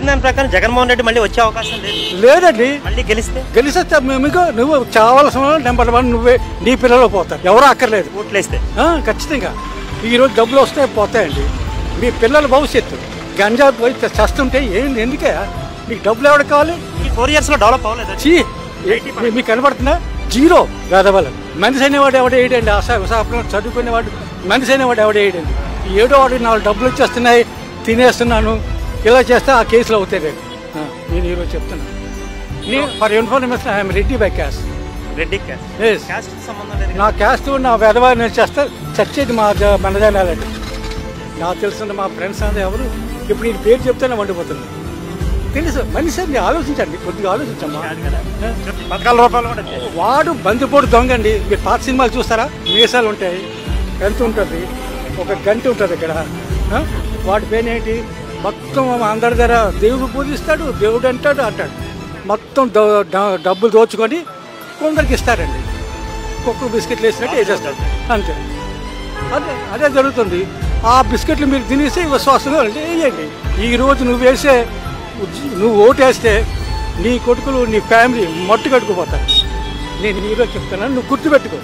దాని ప్రకారం జగన్మోహన్ రెడ్డి మళ్ళీ వచ్చే అవకాశం లేదండి. మళ్ళీ గెలిస్తే మీకు నువ్వు చావాల్సిన నెంబర్ 1 నువ్వే, నీ పిల్లలు పోతారు, ఎవరో అక్కర్లేదు. ఓట్లేస్తే ఖచ్చితంగా ఈరోజు డబ్బులు వస్తే పోతాయండి. మీ పిల్లల భవిష్యత్తు గంజా పోయి చేస్తుంటే ఏంది, ఎందుకే మీకు డబ్బులు ఎవరికి కావాలి? ఈ 4 years లో డెవలప్ అవ్వలేదు. మీకు కనబడుతుందా? జీరో. పేదవాళ్ళు మనిషి అనేవాడు ఎవడేయడండి, విశాఖపట్నం చదువుకునేవాడు మనిషి అనేవాడు ఎవడేయడండి. ఏడో వాడు 4 డబ్బులు వచ్చేస్తున్నాయి, తినేస్తున్నాను, ఇలా చేస్తే ఆ కేసులు అవుతాయి. నేను ఈరోజు చెప్తున్నాను. For information I'm Reddy by caste. నా క్యాస్ట్ నా వెధవా నేను చేస్తే చచ్చేది మా మనదానాలండి. నాకు తెలుసున్న మా ఫ్రెండ్స్ అంతా ఎవరు ఇప్పుడు నేను పేరు చెప్తేనే వండిపోతుంది. తెలుసు మనిషి అండి, ఆలోచించండి, కొద్దిగా ఆలోచించమ్మా. వాడు బందిపోటు దొంగ అండి. మీరు పాత సినిమాలు చూస్తారా? మీసాలు ఉంటాయి, ఎంత ఉంటుంది, ఒక గంట ఉంటుంది ఇక్కడ. వాడి పేరు ఏంటి? మొత్తం అందరి దగ్గర దేవుడు పూజిస్తాడు, దేవుడు అంటాడు. మొత్తం డబ్బులు దోచుకొని కొందరికి ఇస్తారండి. కుక్కలు బిస్కెట్లు వేసినట్టు వేసేస్తాడు, అంతే. అదే జరుగుతుంది. ఆ బిస్కెట్లు మీరు తినేసి విశ్వాసంగా అంటే వేయండి. ఈరోజు నువ్వు ఓటేస్తే నీ కొడుకులు, నీ ఫ్యామిలీ మట్టు కట్టుకుపోతారు. నేను ఈరోజు చెప్తున్నాను, నువ్వు గుర్తుపెట్టుకో.